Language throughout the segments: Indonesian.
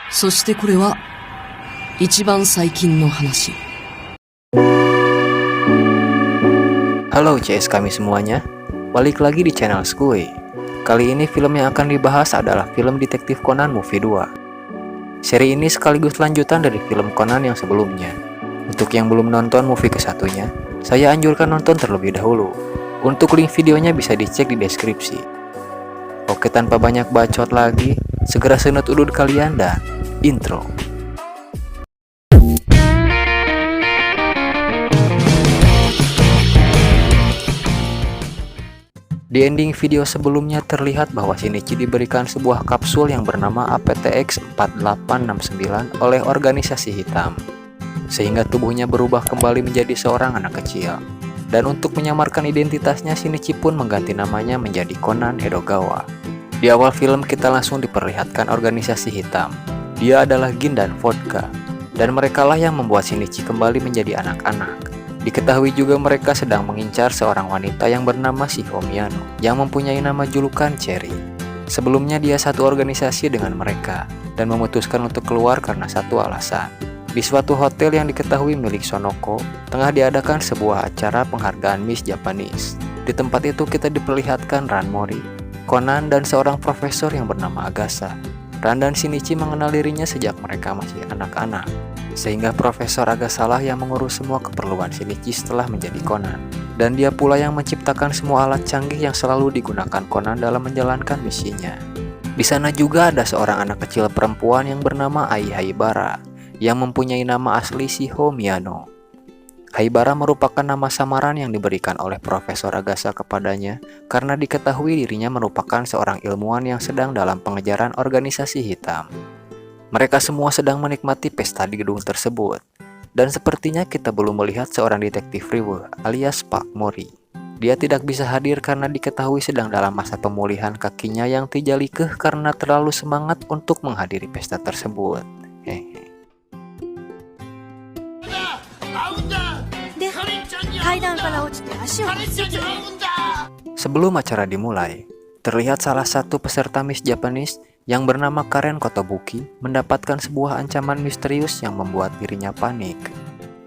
そしてこれは一番最近の話。 Halo CS kami semuanya, balik lagi di channel Skuy. Kali ini film yang akan dibahas adalah film Detektif Conan Movie 2. Seri ini sekaligus lanjutan dari film Conan yang sebelumnya. Untuk yang belum nonton movie kesatunya, saya anjurkan nonton terlebih dahulu. Untuk link videonya bisa dicek di deskripsi. Oke, tanpa banyak bacot lagi, segera senut udut kalian dan intro. Di ending video sebelumnya terlihat bahwa Shinichi diberikan sebuah kapsul yang bernama APTX4869 oleh organisasi hitam, sehingga tubuhnya berubah kembali menjadi seorang anak kecil. Dan untuk menyamarkan identitasnya, Shinichi pun mengganti namanya menjadi Conan Edogawa. Di awal film kita langsung diperlihatkan organisasi hitam. Dia adalah Gin dan Vodka, dan merekalah yang membuat Shinichi kembali menjadi anak-anak. Diketahui juga mereka sedang mengincar seorang wanita yang bernama Shiho Miyano yang mempunyai nama julukan Cherry. Sebelumnya dia satu organisasi dengan mereka dan memutuskan untuk keluar karena satu alasan. Di suatu hotel yang diketahui milik Sonoko, tengah diadakan sebuah acara penghargaan Miss Japanese. Di tempat itu kita diperlihatkan Ran Mori, Conan, dan seorang profesor yang bernama Agasa. Ran dan Shinichi mengenal dirinya sejak mereka masih anak-anak, sehingga Profesor Agasa lah yang mengurus semua keperluan Shinichi setelah menjadi Conan. Dan dia pula yang menciptakan semua alat canggih yang selalu digunakan Conan dalam menjalankan misinya. Di sana juga ada seorang anak kecil perempuan yang bernama Ai Haibara, yang mempunyai nama asli Shiho Miyano. Haibara merupakan nama samaran yang diberikan oleh Profesor Agasa kepadanya karena diketahui dirinya merupakan seorang ilmuwan yang sedang dalam pengejaran organisasi hitam. Mereka semua sedang menikmati pesta di gedung tersebut, dan sepertinya kita belum melihat seorang detektif Riwe alias Pak Mori. Dia tidak bisa hadir karena diketahui sedang dalam masa pemulihan kakinya yang tijalikeh karena terlalu semangat untuk menghadiri pesta tersebut. Hehe. Sebelum acara dimulai, terlihat salah satu peserta Miss Japanese yang bernama Karen Kotobuki mendapatkan sebuah ancaman misterius yang membuat dirinya panik.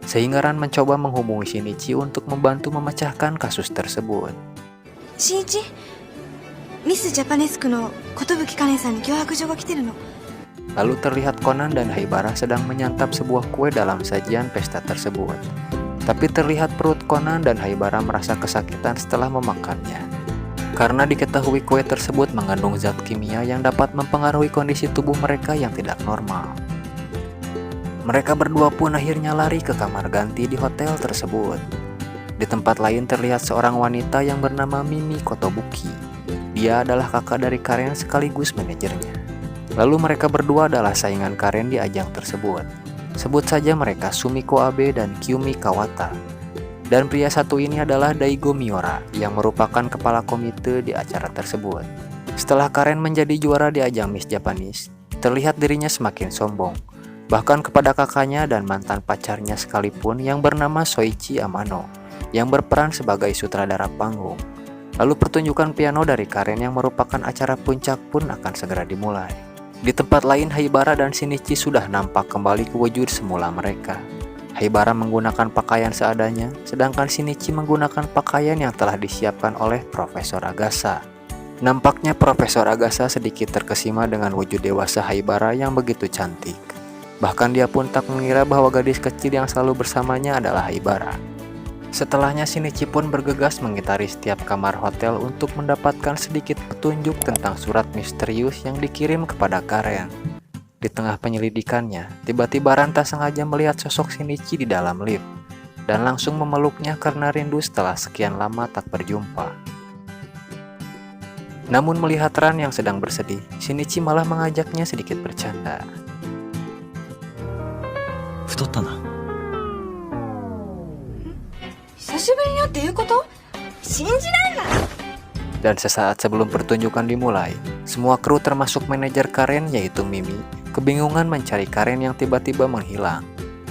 Sehingga Ran mencoba menghubungi Shinichi untuk membantu memecahkan kasus tersebut. Shinichi, Miss Japanese no Kotobuki Karen-san ni kyohakujo ga kiteru no. Lalu terlihat Conan dan Haibara sedang menyantap sebuah kue dalam sajian pesta tersebut. Tapi terlihat perut Conan dan Haibara merasa kesakitan setelah memakannya, karena diketahui kue tersebut mengandung zat kimia yang dapat mempengaruhi kondisi tubuh mereka yang tidak normal. Mereka berdua pun akhirnya lari ke kamar ganti di hotel tersebut. Di tempat lain terlihat seorang wanita yang bernama Mimi Kotobuki. Dia adalah kakak dari Karen sekaligus manajernya. Lalu mereka berdua adalah saingan Karen di ajang tersebut. Sebut saja mereka Sumiko Abe dan Kyumi Kawata. Dan pria satu ini adalah Daigo Miura yang merupakan kepala komite di acara tersebut. Setelah Karen menjadi juara di ajang Miss Japanese, terlihat dirinya semakin sombong, bahkan kepada kakaknya dan mantan pacarnya sekalipun yang bernama Soichi Amano, yang berperan sebagai sutradara panggung. Lalu pertunjukan piano dari Karen yang merupakan acara puncak pun akan segera dimulai. Di tempat lain, Haibara dan Shinichi sudah nampak kembali ke wujud semula mereka. Haibara menggunakan pakaian seadanya, sedangkan Shinichi menggunakan pakaian yang telah disiapkan oleh Profesor Agasa. Nampaknya Profesor Agasa sedikit terkesima dengan wujud dewasa Haibara yang begitu cantik. Bahkan dia pun tak mengira bahwa gadis kecil yang selalu bersamanya adalah Haibara. Setelahnya Shinichi pun bergegas mengitari setiap kamar hotel untuk mendapatkan sedikit petunjuk tentang surat misterius yang dikirim kepada Karen. Di tengah penyelidikannya, tiba-tiba Ran tak sengaja melihat sosok Shinichi di dalam lift dan langsung memeluknya karena rindu setelah sekian lama tak berjumpa. Namun melihat Ran yang sedang bersedih, Shinichi malah mengajaknya sedikit bercanda. Futotta na. Dan sesaat sebelum pertunjukan dimulai, semua kru termasuk manajer Karen yaitu Mimi kebingungan mencari Karen yang tiba-tiba menghilang.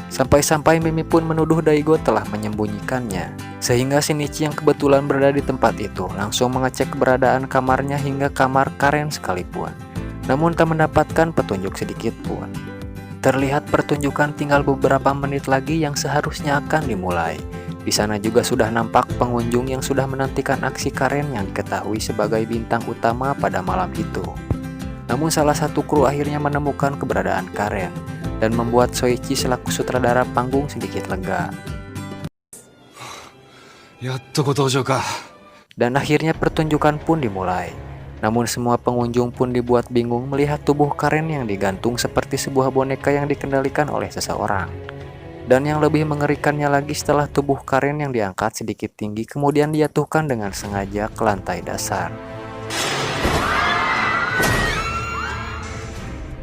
Sampai-sampai Mimi pun menuduh Daigo telah menyembunyikannya, sehingga Shinichi yang kebetulan berada di tempat itu langsung mengecek keberadaan kamarnya hingga kamar Karen sekalipun. namun tak mendapatkan petunjuk sedikit pun. Terlihat pertunjukan tinggal beberapa menit lagi yang seharusnya akan dimulai. Di sana juga sudah nampak pengunjung yang sudah menantikan aksi Karen yang diketahui sebagai bintang utama pada malam itu. Namun salah satu kru akhirnya menemukan keberadaan Karen dan membuat Soichi selaku sutradara panggung sedikit lega. やっとご登場か。 Dan akhirnya pertunjukan pun dimulai. Namun semua pengunjung pun dibuat bingung melihat tubuh Karen yang digantung seperti sebuah boneka yang dikendalikan oleh seseorang. Dan yang lebih mengerikannya lagi, setelah tubuh Karen yang diangkat sedikit tinggi kemudian dijatuhkan dengan sengaja ke lantai dasar.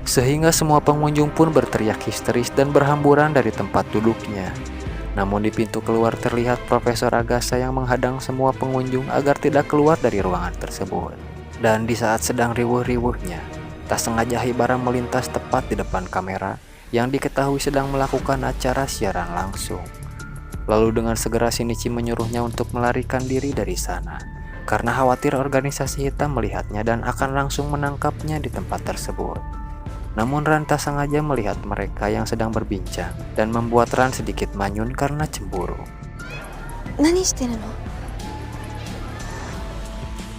Sehingga semua pengunjung pun berteriak histeris dan berhamburan dari tempat duduknya. Namun di pintu keluar terlihat Profesor Agasa yang menghadang semua pengunjung agar tidak keluar dari ruangan tersebut. Dan di saat sedang riuh-riuhnya, tak sengaja Haibara melintas tepat di depan kamera yang diketahui sedang melakukan acara siaran langsung. Lalu dengan segera Shinichi menyuruhnya untuk melarikan diri dari sana, karena khawatir organisasi hitam melihatnya dan akan langsung menangkapnya di tempat tersebut. Namun Ran tak sengaja melihat mereka yang sedang berbincang dan membuat Ran sedikit manyun karena cemburu. 何してるの？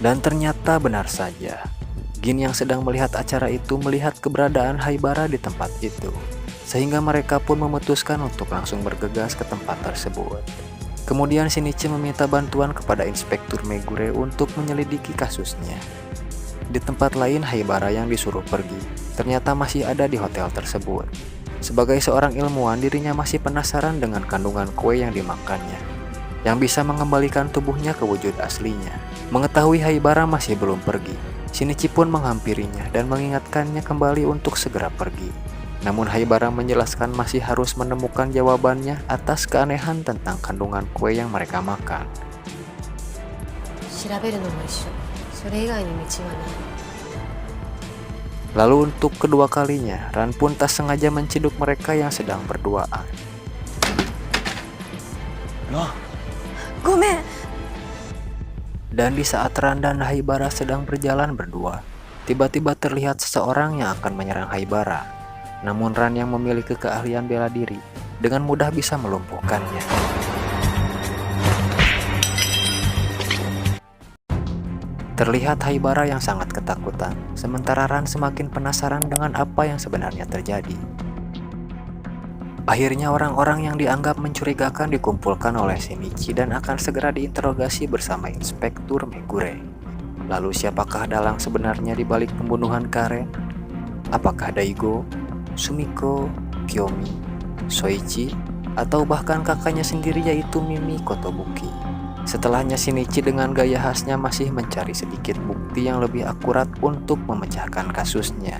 Dan ternyata benar saja, Gin yang sedang melihat acara itu melihat keberadaan Haibara di tempat itu, sehingga mereka pun memutuskan untuk langsung bergegas ke tempat tersebut. Kemudian Shinichi meminta bantuan kepada Inspektur Megure untuk menyelidiki kasusnya. Di tempat lain, Haibara yang disuruh pergi ternyata masih ada di hotel tersebut. Sebagai seorang ilmuwan, dirinya masih penasaran dengan kandungan kue yang dimakannya, yang bisa mengembalikan tubuhnya ke wujud aslinya. Mengetahui Haibara masih belum pergi, Shinichi pun menghampirinya dan mengingatkannya kembali untuk segera pergi. Namun Haibara menjelaskan masih harus menemukan jawabannya atas keanehan tentang kandungan kue yang mereka makan. 調べるのも一緒。それ以外に道はない。 Lalu untuk kedua kalinya, Ran pun tak sengaja menciduk mereka yang sedang berduaan. ごめん。 Dan di saat Ran dan Haibara sedang berjalan berdua, tiba-tiba terlihat seseorang yang akan menyerang Haibara. Namun Ran yang memiliki keahlian bela diri dengan mudah bisa melumpuhkannya. Terlihat Haibara yang sangat ketakutan, sementara Ran semakin penasaran dengan apa yang sebenarnya terjadi. Akhirnya orang-orang yang dianggap mencurigakan dikumpulkan oleh Shinichi dan akan segera diinterogasi bersama Inspektur Megure. Lalu siapakah dalang sebenarnya di balik pembunuhan Karen? Apakah Daigo, Sumiko, Kiyomi, Soichi, atau bahkan kakaknya sendiri yaitu Mimi Kotobuki? Setelahnya Shinichi dengan gaya khasnya masih mencari sedikit bukti yang lebih akurat untuk memecahkan kasusnya.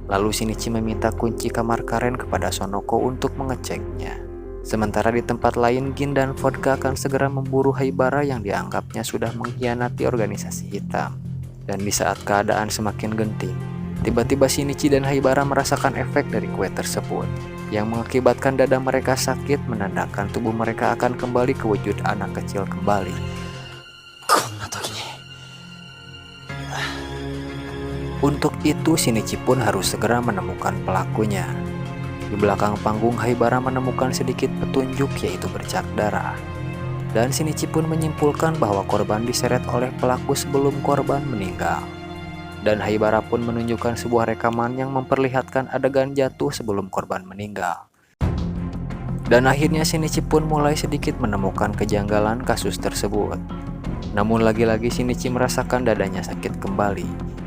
Lalu Shinichi meminta kunci kamar Karen kepada Sonoko untuk mengeceknya. Sementara di tempat lain, Gin dan Vodka akan segera memburu Haibara yang dianggapnya sudah mengkhianati organisasi hitam. Dan di saat keadaan semakin genting, tiba-tiba Shinichi dan Haibara merasakan efek dari kue tersebut, yang mengakibatkan dada mereka sakit, menandakan tubuh mereka akan kembali ke wujud anak kecil kembali. Untuk itu Shinichi pun harus segera menemukan pelakunya. Di belakang panggung, Haibara menemukan sedikit petunjuk, yaitu bercak darah. Dan Shinichi pun menyimpulkan bahwa korban diseret oleh pelaku sebelum korban meninggal. Dan Haibara pun menunjukkan sebuah rekaman yang memperlihatkan adegan jatuh sebelum korban meninggal. Dan akhirnya Shinichi pun mulai sedikit menemukan kejanggalan kasus tersebut. Namun lagi-lagi Shinichi merasakan dadanya sakit kembali.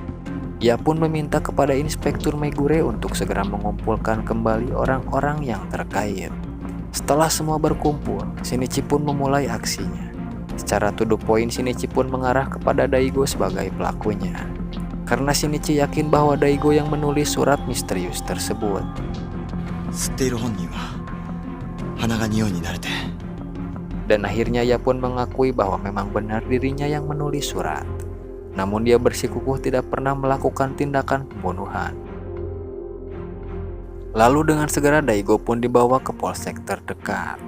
Ia pun meminta kepada Inspektur Megure untuk segera mengumpulkan kembali orang-orang yang terkait. Setelah semua berkumpul, Shinichi pun memulai aksinya. Secara to the point, Shinichi pun mengarah kepada Daigo sebagai pelakunya. Karena Shinichi yakin bahwa Daigo yang menulis surat misterius tersebut. Dan akhirnya ia pun mengakui bahwa memang benar dirinya yang menulis surat. Namun dia bersikukuh tidak pernah melakukan tindakan pembunuhan. Lalu dengan segera Daigo pun dibawa ke polsek terdekat.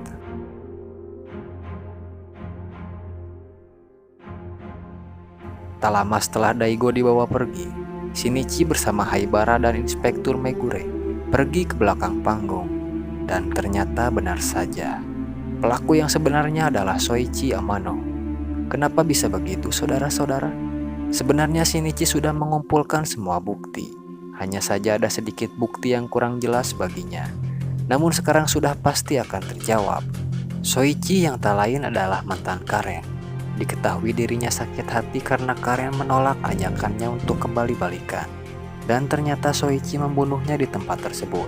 Tak lama setelah Daigo dibawa pergi, Shinichi bersama Haibara dan Inspektur Megure pergi ke belakang panggung. Dan ternyata benar saja, pelaku yang sebenarnya adalah Soichi Amano. Kenapa bisa begitu, saudara-saudara? Sebenarnya Shinichi sudah mengumpulkan semua bukti. Hanya saja ada sedikit bukti yang kurang jelas baginya. Namun sekarang sudah pasti akan terjawab. Soichi yang tak lain adalah mantan Karen. Diketahui dirinya sakit hati karena Karen menolak ajakannya untuk kembali balikan. Dan ternyata Soichi membunuhnya di tempat tersebut.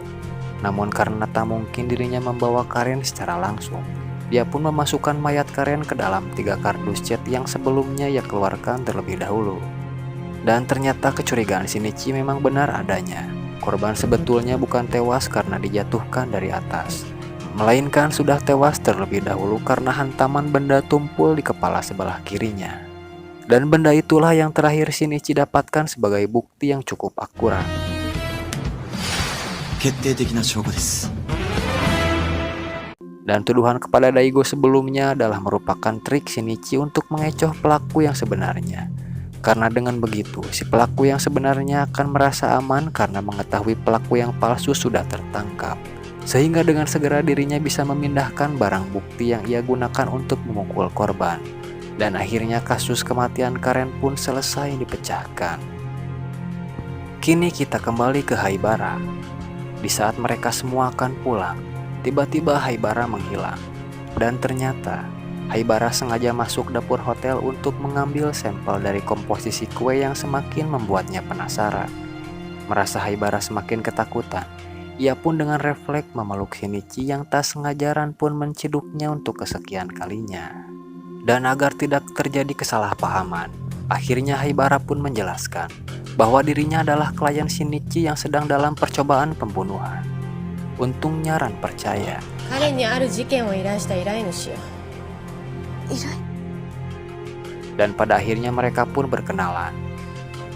Namun karena tak mungkin dirinya membawa Karen secara langsung, dia pun memasukkan mayat Karen ke dalam 3 kardus chat yang sebelumnya ia keluarkan terlebih dahulu. Dan ternyata kecurigaan Shinichi memang benar adanya. Korban sebetulnya bukan tewas karena dijatuhkan dari atas, melainkan sudah tewas terlebih dahulu karena hantaman benda tumpul di kepala sebelah kirinya. Dan benda itulah yang terakhir Shinichi dapatkan sebagai bukti yang cukup akurat. Dan tuduhan kepada Daigo sebelumnya adalah merupakan trik Shinichi untuk mengecoh pelaku yang sebenarnya. Karena dengan begitu, si pelaku yang sebenarnya akan merasa aman karena mengetahui pelaku yang palsu sudah tertangkap. Sehingga dengan segera dirinya bisa memindahkan barang bukti yang ia gunakan untuk memukul korban. Dan akhirnya kasus kematian Karen pun selesai dipecahkan. Kini kita kembali ke Haibara. Di saat mereka semua akan pulang, tiba-tiba Haibara menghilang. Dan ternyata Haibara sengaja masuk dapur hotel untuk mengambil sampel dari komposisi kue yang semakin membuatnya penasaran. Merasa Haibara semakin ketakutan, ia pun dengan refleks memeluk Shinichi yang tak sengajaran pun menciduknya untuk kesekian kalinya. Dan agar tidak terjadi kesalahpahaman, akhirnya Haibara pun menjelaskan bahwa dirinya adalah klien Shinichi yang sedang dalam percobaan pembunuhan. Untungnya Ran percaya. Dan pada akhirnya mereka pun berkenalan.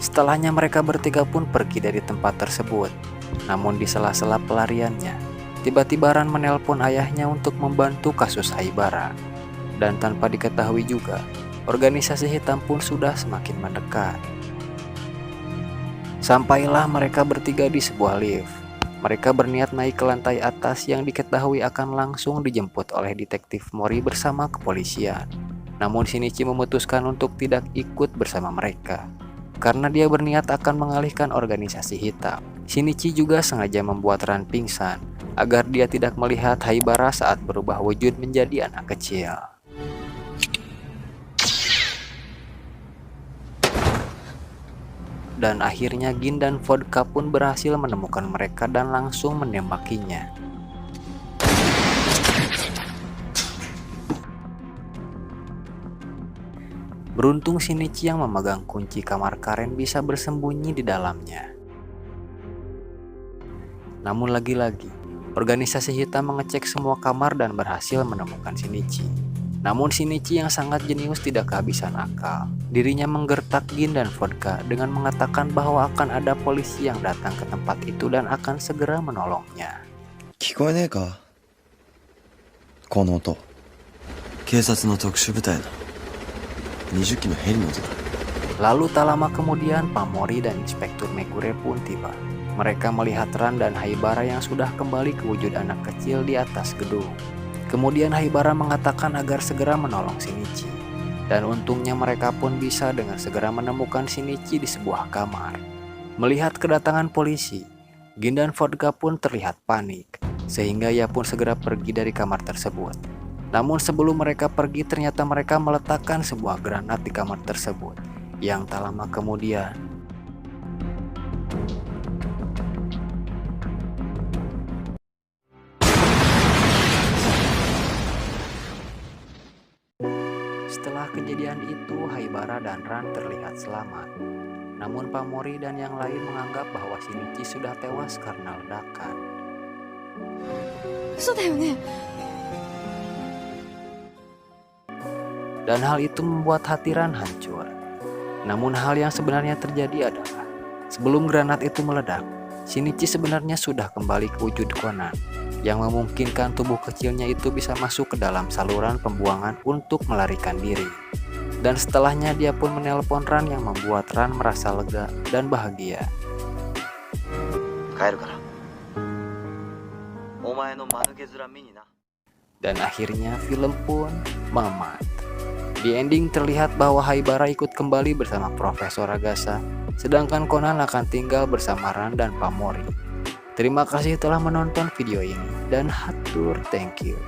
Setelahnya mereka bertiga pun pergi dari tempat tersebut. Namun di sela-sela pelariannya, tiba-tiba Ran menelpon ayahnya untuk membantu kasus Haibara. Dan tanpa diketahui juga, organisasi hitam pun sudah semakin mendekat. Sampailah mereka bertiga di sebuah lift. Mereka berniat naik ke lantai atas yang diketahui akan langsung dijemput oleh detektif Mori bersama kepolisian. Namun Shinichi memutuskan untuk tidak ikut bersama mereka, karena dia berniat akan mengalihkan organisasi hitam. Shinichi juga sengaja membuat Ran pingsan, agar dia tidak melihat Haibara saat berubah wujud menjadi anak kecil. Dan akhirnya Gin dan Vodka pun berhasil menemukan mereka dan langsung menembakinya. Beruntung Shinichi yang memegang kunci kamar Karen bisa bersembunyi di dalamnya. Namun lagi-lagi, organisasi hitam mengecek semua kamar dan berhasil menemukan Shinichi. Namun Shinichi yang sangat jenius tidak kehabisan akal. Dirinya menggertak Gin dan Vodka dengan mengatakan bahwa akan ada polisi yang datang ke tempat itu dan akan segera menolongnya. Lalu tak lama kemudian Pamori dan Inspektur Megure pun tiba. Mereka melihat Ran dan Haibara yang sudah kembali ke wujud anak kecil di atas gedung. Kemudian Haibara mengatakan agar segera menolong Shinichi. Dan untungnya mereka pun bisa dengan segera menemukan Shinichi di sebuah kamar. Melihat kedatangan polisi, Gin dan Vodka pun terlihat panik, sehingga ia pun segera pergi dari kamar tersebut. Namun sebelum mereka pergi ternyata mereka meletakkan sebuah granat di kamar tersebut, yang tak lama kemudian setelah kejadian itu, Haibara dan Ran terlihat selamat. Namun Pamori dan yang lain menganggap bahwa Shinichi sudah tewas karena ledakan. Dan hal itu membuat hati Ran hancur. Namun hal yang sebenarnya terjadi adalah, sebelum granat itu meledak, Shinichi sebenarnya sudah kembali ke wujud Conan, yang memungkinkan tubuh kecilnya itu bisa masuk ke dalam saluran pembuangan untuk melarikan diri. Dan setelahnya dia pun menelpon Ran yang membuat Ran merasa lega dan bahagia. 帰るからお前の間抜け面見にな Dan akhirnya film pun mamat. Di ending terlihat bahwa Haibara ikut kembali bersama Profesor Agasa, sedangkan Conan akan tinggal bersama Ran dan Pamori. Terima kasih telah menonton video ini dan hatur thank you.